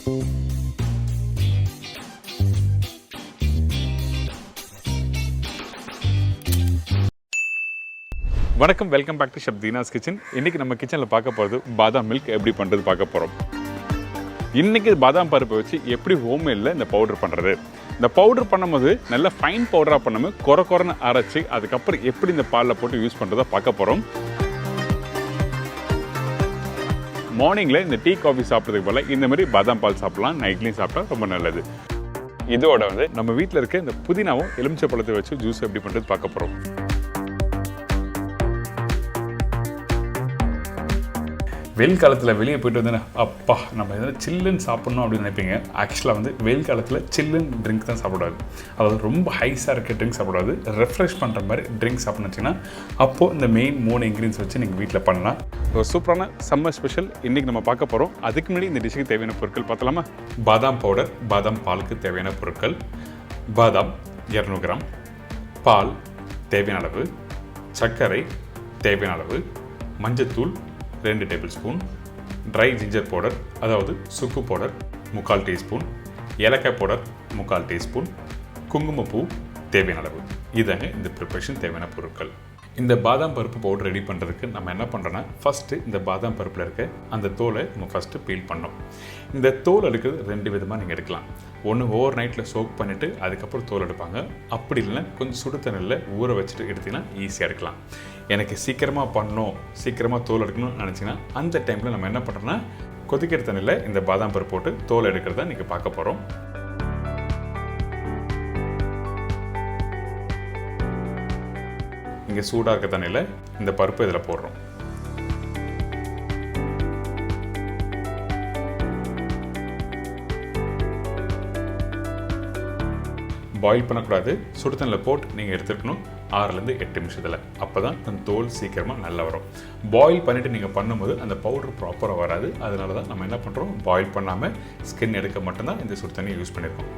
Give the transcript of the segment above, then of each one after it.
வணக்கம், welcome back to chef Deena's kitchen. இன்றைக்கி நம்ம கிச்சனில் பார்க்க போகிறது பாதாம் மில்க் எப்படி பண்ணுறது பார்க்க போகிறோம். இன்றைக்கி பாதாம் பருப்பை வச்சு எப்படி ஹோம்மேடில் இந்த பவுடர் பண்ணுறது. இந்த பவுடர் பண்ணும்போது நல்ல ஃபைன் பவுடராக பண்ணாமல் குறைன்னு அரைச்சி அதுக்கப்புறம் எப்படி இந்த பாலில் போட்டு யூஸ் பண்ணுறதை பார்க்க போகிறோம். மார்னிங்கில் இந்த டீ காஃபி சாப்பிட்றதுக்கு போல் இந்த மாதிரி பாதாம் பால் சாப்பிட்லாம். நைட்லேயும் சாப்பிட்டா ரொம்ப நல்லது. இதோட நம்ம வீட்டில் இருக்க இந்த புதினாவும் எலுமிச்சை பழத்தை வச்சு ஜூஸ் எப்படி பண்ணுறது பார்க்க போகிறோம். வெயில் காலத்தில் வெளியே போய்ட்டு வந்தேன்னா அப்பா நம்ம எதனா சில்லுன்னு சாப்பிட்ணும் அப்படின்னு நினைப்பீங்க. ஆக்சுவலாக வெயில் காலத்தில் சில்லுன்னு ட்ரிங்க் தான் சாப்பிடாது. அதாவது ரொம்ப ஹைஸாக இருக்க ட்ரிங்க் சாப்பிடாது. ரெஃப்ரெஷ் பண்ணுற மாதிரி ட்ரிங்க் சாப்பிட்ணுன்னு வச்சிங்கன்னா அப்போது இந்த மெயின் 3 இன்க்ரீடியன்ஸ் வச்சு நீங்கள் வீட்டில் பண்ணலாம். ஒரு சூப்பரான சம்மர் ஸ்பெஷல் இன்றைக்கி நம்ம பார்க்க போகிறோம். அதுக்கு முன்னாடி இந்த டிஷ்ஷுக்கு தேவையான பொருட்கள் பார்த்தலாமா? பாதாம் பவுடர், பாதாம் பாலுக்கு தேவையான பொருட்கள்: பாதாம் 200 கிராம், பால் தேவையான அளவு, சர்க்கரை தேவையான அளவு, மஞ்சத்தூள் 2 table spoon, try ginger powder அதாவது சுக்கு பவுடர் 3/4 டீஸ்பூன், ஏலக்காய் பவுடர் 3/4 டீஸ்பூன், குங்குமப்பூ தேவையான அளவு. இதாங்க இந்த ப்ரிப்பரேஷன் தேவையான பொருட்கள். இந்த பாதாம் பருப்பு பவுடர் ரெடி பண்ணுறதுக்கு நம்ம என்ன பண்ணுறோன்னா, ஃபஸ்ட்டு இந்த பாதாம் பருப்பில் இருக்க அந்த தோலை நம்ம ஃபஸ்ட்டு பீல் பண்ணோம். இந்த தோல் எடுக்கிறது 2 விதமாக நீங்கள் எடுக்கலாம். ஒன்று ஓவர் நைட்டில் சோக் பண்ணிவிட்டு அதுக்கப்புறம் தோல் எடுப்பாங்க. அப்படி இல்லைன்னா கொஞ்சம் சுடு தண்ணியில் ஊற வச்சுட்டு எடுத்திங்கன்னா ஈஸியாக எடுக்கலாம். எனக்கு சீக்கிரமாக பண்ணணும், சீக்கிரமாக தோல் எடுக்கணும்னு நினச்சிங்கன்னா அந்த டைமில் நம்ம என்ன பண்ணுறோன்னா, கொதிக்கிற தண்ணியில் இந்த பாதாம் பருப்பு போட்டு தோல் எடுக்கிறத நீங்கள் பார்க்க போகிறோம். இங்கே சூடாக இருக்க தண்ணியில் இந்த பருப்பு இதில் போடுறோம். பாயில் பண்ணக்கூடாது. சுடு தண்ணியில் போட்டு நீங்கள் எடுத்துக்கணும் 6லேருந்து 8 நிமிஷத்தில். அப்போ தான் அந்த தோல் சீக்கிரமாக நல்லா வரும். பாயில் பண்ணிவிட்டு நீங்கள் பண்ணும்போது அந்த பவுடர் ப்ராப்பராக வராது. அதனால தான் நம்ம என்ன பண்ணுறோம், பாயில் பண்ணாமல் ஸ்கின் எடுக்க மட்டும்தான் இந்த சுடு தண்ணியை யூஸ் பண்ணியிருக்கோம்.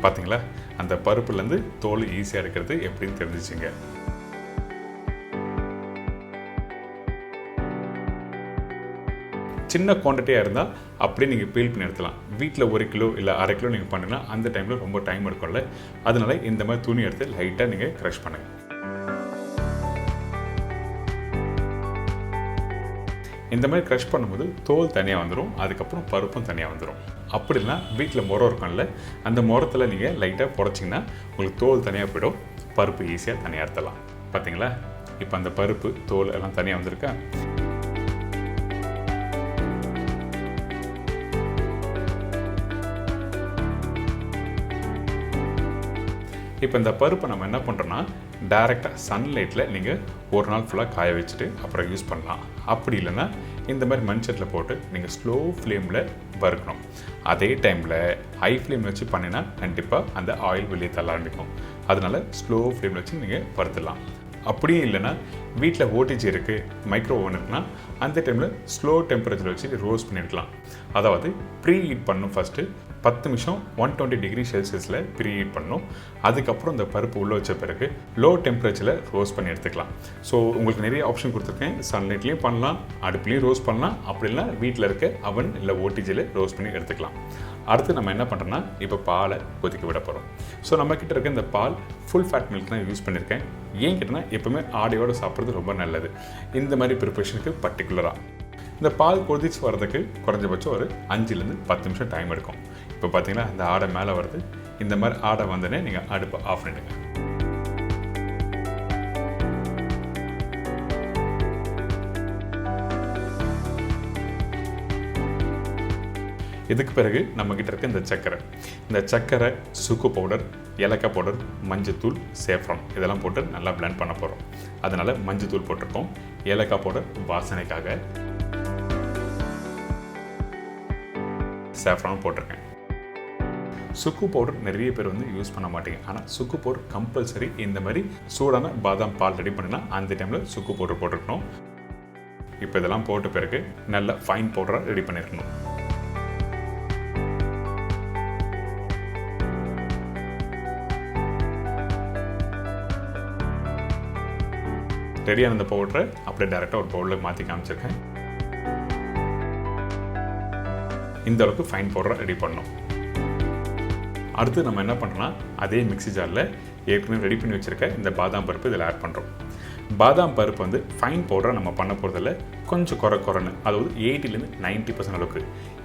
பார்த்தீங்களா, அந்த பருப்புலேருந்து தோல் ஈஸியாக எடுக்கிறது எப்படின்னு தெரிஞ்சிச்சிங்க. சின்ன குவான்டிட்டியாக இருந்தால் அப்படியே நீங்கள் பீல் பண்ணி எடுத்துலாம். வீட்டில் 1 கிலோ இல்லை 1/2 கிலோ நீங்கள் பண்ணிங்கன்னா அந்த டைமில் ரொம்ப டைம் எடுக்கும்ல. அதனால இந்த மாதிரி துணி எடுத்து லைட்டாக நீங்கள் க்ரஷ் பண்ணுங்கள். இந்த மாதிரி க்ரஷ் பண்ணும்போது தோல் தனியாக வந்துடும், அதுக்கப்புறம் பருப்பும் தனியாக வந்துடும். அப்படின்னா வீட்டில் முறம் இருக்கும்ல, அந்த முறத்தில் நீங்கள் லைட்டாக புடச்சிங்கன்னா உங்களுக்கு தோல் தனியாக போய்டும், பருப்பு ஈஸியாக தனியாக எடுத்துடலாம். பார்த்தீங்களா, இப்போ அந்த பருப்பு தோல் எல்லாம் தனியாக வந்திருக்கா. இப்போ இந்த பருப்பை நம்ம என்ன பண்ணுறோன்னா, டைரெக்டாக சன்லைட்டில் நீங்கள் ஒரு நாள் ஃபுல்லாக காய வச்சுட்டு அப்புறம் யூஸ் பண்ணலாம். அப்படி இல்லைன்னா இந்த மாதிரி மண்சட்டில் போட்டு நீங்கள் ஸ்லோ ஃப்ளேமில் வறுக்கணும். அதே டைமில் ஹை ஃப்ளேமில் வச்சு பண்ணினா கண்டிப்பாக அந்த ஆயில் வெளியே தள்ள ஆரம்பிக்கும். அதனால் ஸ்லோ ஃப்ளேமில் வச்சு நீங்கள் வறுத்துடலாம். அப்படியே இல்லைன்னா வீட்டில் ஓடிஜி இருக்குது, மைக்ரோ ஓவன் இருக்குன்னா அந்த டைமில் ஸ்லோ டெம்பரேச்சர் வச்சு ரோஸ்ட் பண்ணியிருக்கலாம். அதாவது ப்ரீ ஹீட் பண்ணணும். ஃபஸ்ட்டு 10 நிமிஷம் 120 டிகிரி செல்சியஸில் ப்ரீ ஹீட் பண்ணணும். அதுக்கப்புறம் இந்த பருப்பு உள்ளே வச்ச பிறகு லோ டெம்பரேச்சரில் ரோஸ்ட் பண்ணி எடுத்துக்கலாம். ஸோ உங்களுக்கு நிறைய ஆப்ஷன் கொடுத்துருக்கேன். சன்லைட்லேயும் பண்ணலாம், அடுப்புலேயும் ரோஸ்ட் பண்ணலாம், அப்படி இல்லைனா வீட்டில் இருக்க அவன் இல்லை ஓடிஜியில் ரோஸ்ட் பண்ணி எடுத்துக்கலாம். அடுத்து நம்ம என்ன பண்ணுறோன்னா, இப்போ பாலை கொதிக்க விட போகிறோம். ஸோ நம்மக்கிட்ட இருக்க இந்த பால் ஃபுல் ஃபேட் மில்க் தான் யூஸ் பண்ணியிருக்கேன். ஏன் கேட்டனா, எப்போவுமே ஆடையோடு சாப்பிட்றது ரொம்ப நல்லது இந்த மாதிரி ப்ரிப்பரேஷனுக்கு பர்டிகுலராக. இந்த பால் கொதிச்சு வர்றதுக்கு குறைஞ்சபட்சம் ஒரு 5லேருந்து 10 நிமிஷம் டைம் எடுக்கும். இப்போ பார்த்தீங்கன்னா இந்த ஆடை மேலே வருது. இந்த மாதிரி ஆடை வந்தோடனே நீங்கள் அடுப்பை ஆஃப் பண்ணிடுங்க. இதுக்கு பிறகு நம்மக்கிட்ட இருக்க இந்த சர்க்கரை, சுக்கு பவுடர், ஏலக்காய் பவுடர், மஞ்சத்தூள், சேஃப்ரான் இதெல்லாம் போட்டு நல்லா பிளெண்ட் பண்ண போகிறோம். அதனால் மஞ்சத்தூள் போட்டிருக்கோம், ஏலக்காய் பவுடர் வாசனைக்காக, சேஃப்ரான் போட்டிருக்கேன். சுக்கு பவுடர் நிறைய பேர் யூஸ் பண்ண மாட்டீங்க. ஆனால் சுக்கு பவுடர் கம்பல்சரி. இந்த மாதிரி சூடான பாதாம் பால் ரெடி பண்ணினா அந்த டைமில் சுக்கு பவுடர் போட்டிருக்கணும். இப்போ இதெல்லாம் போட்ட பிறகு நல்ல ஃபைன் பவுடராக ரெடி பண்ணியிருக்கணும். ரெடியான அந்த பவுடரை அப்படியே டேரெக்டாக ஒரு பவுலில் மாற்றி காமிச்சிருக்கேன். இந்த அளவுக்கு ஃபைன் பவுடரை ரெடி பண்ணணும். அடுத்து நம்ம என்ன பண்ணுறோம்னா அதே மிக்ஸி ஜாரில் ஏற்கனவே ரெடி பண்ணி வச்சுருக்க இந்த பாதாம் பருப்பு இதில் ஆட் பண்ணுறோம். பாதாம் பருப்பு வந்து ஃபைன் பவுடரை நம்ம பண்ண போகிறதில்ல, கொஞ்சம் குறைன்னு, அதாவது 80% 90% அளவுக்கு.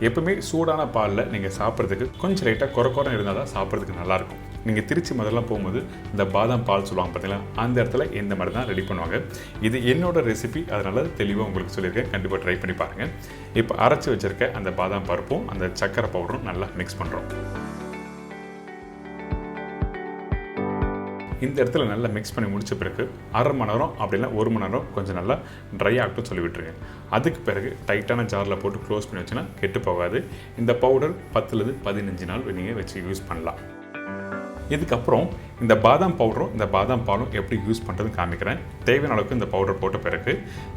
எப்பவுமே சூடான பாலில் நீங்கள் சாப்பிட்றதுக்கு கொஞ்சம் லைட்டாக குறைன்னு இருந்தால் தான் சாப்பிட்றதுக்கு நல்லாயிருக்கும். நீங்கள் திருச்சி முதல்லாம் போகும்போது இந்த பாதாம் பால் சொல்லுவாங்க பார்த்தீங்களா, அந்த இடத்துல இந்த மாதிரி தான் ரெடி பண்ணுவாங்க. இது என்னோட ரெசிபி, அதனால் தெளிவாக உங்களுக்கு சொல்லியிருக்கேன். கண்டிப்பாக ட்ரை பண்ணி பாருங்கள். இப்போ அரைச்சி வச்சுருக்க அந்த பாதாம் பருப்பும் அந்த சக்கரை பவுடரும் நல்லா மிக்ஸ் பண்ணுறோம். இந்த இடத்துல நல்லா மிக்ஸ் பண்ணி முடிச்ச பிறகு அரை மணி நேரம் அப்படின்னா 1 மணி நேரம் கொஞ்சம் நல்லா ட்ரை ஆகட்டும் சொல்லி விட்டுருங்க. அதுக்கு பிறகு டைட்டான ஜாரில் போட்டு க்ளோஸ் பண்ணி வச்சுன்னா கெட்டு போகாது. இந்த பவுடர் 10லேருந்து 15 நாள் நீங்கள் வச்சு யூஸ் பண்ணலாம். இதுக்கப்புறம் இந்த பாதாம் பவுடரும் இந்த பாதாம் பாலும் எப்படி யூஸ் பண்ணுறதுன்னு காமிக்கிறேன். தேவையான அளவுக்கு இந்த பவுடர் போட்ட பிறகு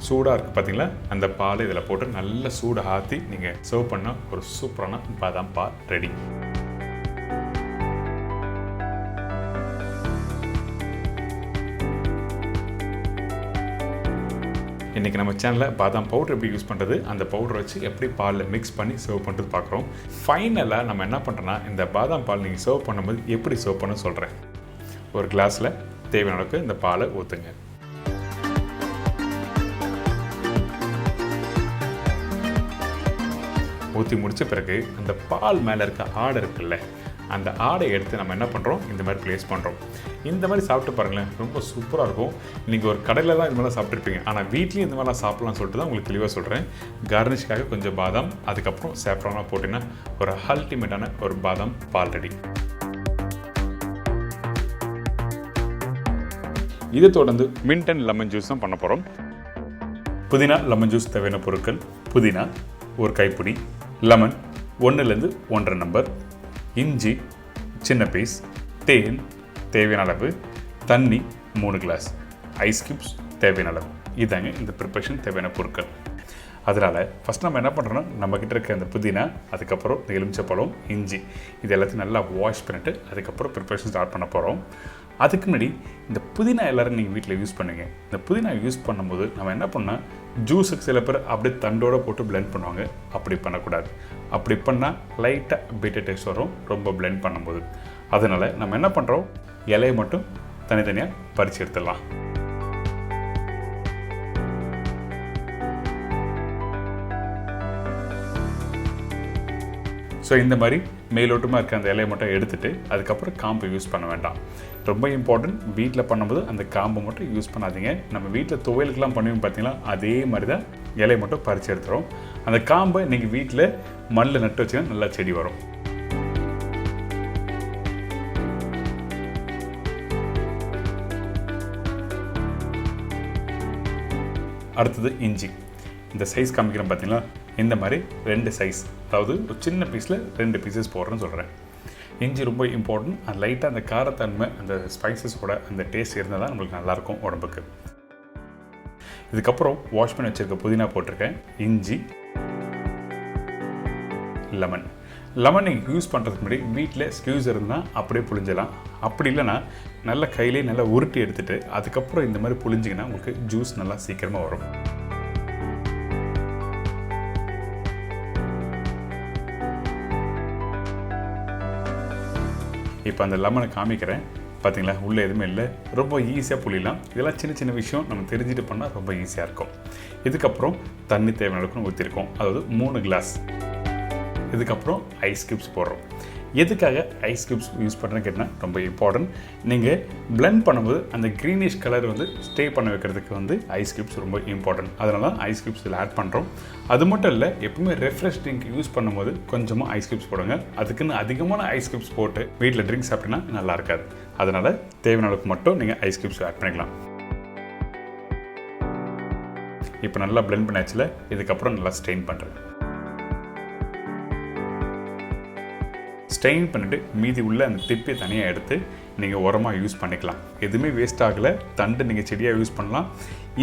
சூடாக இருக்குது பார்த்தீங்களா, அந்த பால் இதில் போட்டு நல்லா சூடு ஆற்றி நீங்கள் சர்வ் பண்ண ஒரு சூப்பரான பாதாம் பால் ரெடி. இன்றைக்கி நம்ம சேனலில் பாதாம் பவுடர் எப்படி யூஸ் பண்ணுறது, அந்த பவுடரை வச்சு எப்படி பாலில் மிக்ஸ் பண்ணி சர்வ் பண்ணுறது பார்க்குறோம். ஃபைனலாக நம்ம என்ன பண்ணுறோன்னா இந்த பாதாம் பால் நீங்கள் சர்வ் பண்ணும்போது எப்படி சர்வ் பண்ண சொல்கிறேன். ஒரு கிளாஸில் தேவையான அளவுக்கு இந்த பாலை ஊற்றுங்க. ஊற்றி முடித்த பிறகு அந்த பால் மேலே இருக்க ஆடை இருக்குல்ல, அந்த ஆடை எடுத்து நம்ம என்ன பண்ணுறோம், இந்த மாதிரி ப்ளேஸ் பண்ணுறோம். இந்த மாதிரி சாப்பிட்டு பாருங்களேன், ரொம்ப சூப்பராக இருக்கும். நீங்கள் ஒரு கடையில் தான் இந்த மாதிரிலாம் சாப்பிட்ருப்பீங்க, ஆனால் வீட்லேயும் இந்த மாதிரிலாம் சாப்பிட்லாம்னு சொல்லிட்டு தான் உங்களுக்கு தெளிவாக சொல்கிறேன். கார்னிஷ்காக கொஞ்சம் பாதாம், அதுக்கப்புறம் சாஃப்ரானாக போட்டிங்கன்னா ஒரு அல்டிமேட்டான ஒரு பாதாம் பால் ரெடி. இதை தொடர்ந்து மின்ட் அண்ட் லெமன் ஜூஸ் தான் பண்ண போகிறோம். புதினா லெமன் ஜூஸ் தேவையான பொருட்கள்: புதினா 1 கைப்பிடி, லெமன் 1லேருந்து 1.5 நம்பர், இஞ்சி சின்ன பீஸ், தேன் தேவையான அளவு, தண்ணி 3 கிளாஸ், ஐஸ் கியூப்ஸ் தேவையான அளவு. இதாங்க இந்த ப்ரிப்பரேஷன் தேவையான பொருட்கள். அதனால் ஃபஸ்ட் நம்ம என்ன பண்ணுறோன்னா நம்மக்கிட்ட இருக்க அந்த புதினா, அதுக்கப்புறம் இந்த எலுமிச்சப்பழம், இஞ்சி இது எல்லாத்தையும் நல்லா வாஷ் பண்ணிவிட்டு அதுக்கப்புறம் ப்ரிப்பரேஷன் ஸ்டார்ட் பண்ண போகிறோம். அதுக்கு முன்னாடி இந்த புதினா எல்லோரும் நீங்கள் வீட்டில் யூஸ் பண்ணுங்க. இந்த புதினா யூஸ் பண்ணும்போது நம்ம என்ன பண்ணால் ஜூஸுக்கு சில பேர் அப்படியே தண்டோடு போட்டு பிளெண்ட் பண்ணுவாங்க. அப்படி பண்ணக்கூடாது. அப்படி பண்ணால் லைட்டாக பீட்டர் டேஸ்ட் வரும் ரொம்ப பிளெண்ட் பண்ணும்போது. அதனால் நம்ம என்ன பண்ணுறோம், இலையை மட்டும் தனித்தனியாக பறித்து எடுத்துடலாம். ஸோ இந்த மாதிரி மேலோட்டமாக இருக்க அந்த இலையை மட்டும் எடுத்துகிட்டு அதுக்கப்புறம் காம்பு யூஸ் பண்ண வேண்டாம். ரொம்ப இம்பார்ட்டன்ட், வீட்டில் பண்ணும்போது அந்த காம்பை மட்டும் யூஸ் பண்ணாதீங்க. நம்ம வீட்டில் துவையலுக்கெலாம் பண்ணுவோம் பார்த்தீங்களா, அதே மாதிரி தான் இலையை மட்டும் பறித்து எடுத்துகிறோம். அந்த காம்பை நீங்கள் வீட்டில் மண்ணில் நட்டு வச்சிங்கன்னா நல்லா செடி வரும். அடுத்தது இஞ்சி. இந்த சைஸ் காமிக்கிறேன் பார்த்தீங்களா, இந்த மாதிரி 2 சைஸ், அதாவது ஒரு சின்ன பீஸில் 2 பீசஸ் போடுறேன்னு சொல்கிறேன். இஞ்சி ரொம்ப இம்பார்ட்டன்ட். அது லைட்டாக அந்த காரத்தன்மை அந்த ஸ்பைசஸோட அந்த டேஸ்ட் இருந்தால் தான் நம்மளுக்கு நல்லாயிருக்கும் உடம்புக்கு. இதுக்கப்புறம் வாஷ் பண்ணி வச்சுருக்க புதினா போட்டிருக்கேன், இஞ்சி, லெமன். லெமன் நீங்கள் யூஸ் பண்ணுறதுக்கு முன்னாடி வீட்டில் ஸ்க்யூஸ் இருந்தால் அப்படியே புளிஞ்சலாம். அப்படி இல்லைன்னா நல்லா கையிலே நல்லா உருட்டி எடுத்துகிட்டு அதுக்கப்புறம் இந்த மாதிரி புளிஞ்சிங்கன்னா உங்களுக்கு ஜூஸ் நல்லா சீக்கிரமாக வரும். இப்போ அந்த லெமனை காமிக்கிறேன் பார்த்தீங்களா, உள்ளே எதுவுமே இல்லை, ரொம்ப ஈஸியாக புளியலாம். இதெல்லாம் சின்ன சின்ன விஷயம் நம்ம தெரிஞ்சுட்டு பண்ணால் ரொம்ப ஈஸியாக இருக்கும். இதுக்கப்புறம் தண்ணி தேவையான அளவுக்கு ஊற்றிருக்கோம், அதாவது 3 கிளாஸ். இதுக்கப்புறம் ஐஸ் கியூப்ஸ் போடுறோம். எதுக்காக ஐஸ் கியூப்ஸ் யூஸ் பண்ணுறேன்னு கேட்டால் ரொம்ப இம்பார்ட்டன்ட். நீங்கள் பிளெண்ட் பண்ணும்போது அந்த க்ரீனிஷ் கலர் வந்து ஸ்டே பண்ண வைக்கிறதுக்கு வந்து ஐஸ் கியூப்ஸ் ரொம்ப இம்பார்ட்டன்ட். அதனால தான் ஐஸ் கியூப்ஸ் இதில் ஆட் பண்ணுறோம். அது மட்டும் இல்லை, எப்பவுமே ரெஃப்ரெஷ் ட்ரிங்க் யூஸ் பண்ணும்போது கொஞ்சமாக ஐஸ் கியூப்ஸ் போடுங்க. அதுக்குன்னு அதிகமான ஐஸ் கியூப்ஸ் போட்டு வீட்டில் ட்ரிங்க் சாப்பிட்டீங்கன்னா நல்லா இருக்காது. அதனால் தேவையான அளவுக்கு மட்டும் நீங்கள் ஐஸ் கியூப்ஸ் ஆட் பண்ணிக்கலாம். இப்போ நல்லா பிளெண்ட் பண்ணாச்சுல, இதுக்கப்புறம் நல்லா ஸ்ட்ரெயின் பண்ணுறேன். ஸ்ட்ரெயின் பண்ணிவிட்டு மீதி உள்ள அந்த திப்பியை தனியாக எடுத்து நீங்கள் உரமாக யூஸ் பண்ணிக்கலாம். எதுவுமே வேஸ்ட் ஆகலை, தண்டு நீங்கள் செடியாக யூஸ் பண்ணலாம்.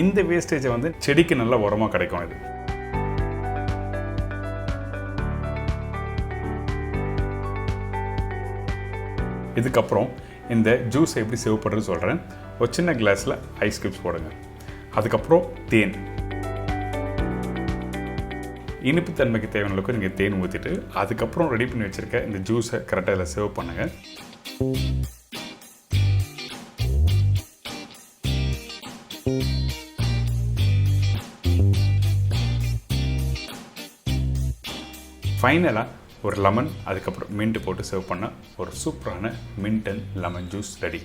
இந்த வேஸ்டேஜை வந்து செடிக்கு நல்லா உரமாக கிடைக்கும். இது இதுக்கப்புறம் இந்த ஜூஸை எப்படி சேவ் பண்ணுறது சொல்கிறேன். ஒரு சின்ன கிளாஸில் ஐஸ் கியூப்ஸ் போடுங்க. அதுக்கப்புறம் தேன். இனிப்புத்தன்மைக்கு தேவையான அளவுக்கு நீங்கள் தேன் ஊற்றிட்டு அதுக்கப்புறம் ரெடி பண்ணி வச்சுருக்க இந்த ஜூஸை கரெக்டாக இதில் சர்வ் பண்ணுங்கள். ஃபைனலாக ஒரு லெமன் அதுக்கப்புறம் மின்ட் போட்டு சர்வ் பண்ணால் ஒரு சூப்பரான mint and lemon juice ready.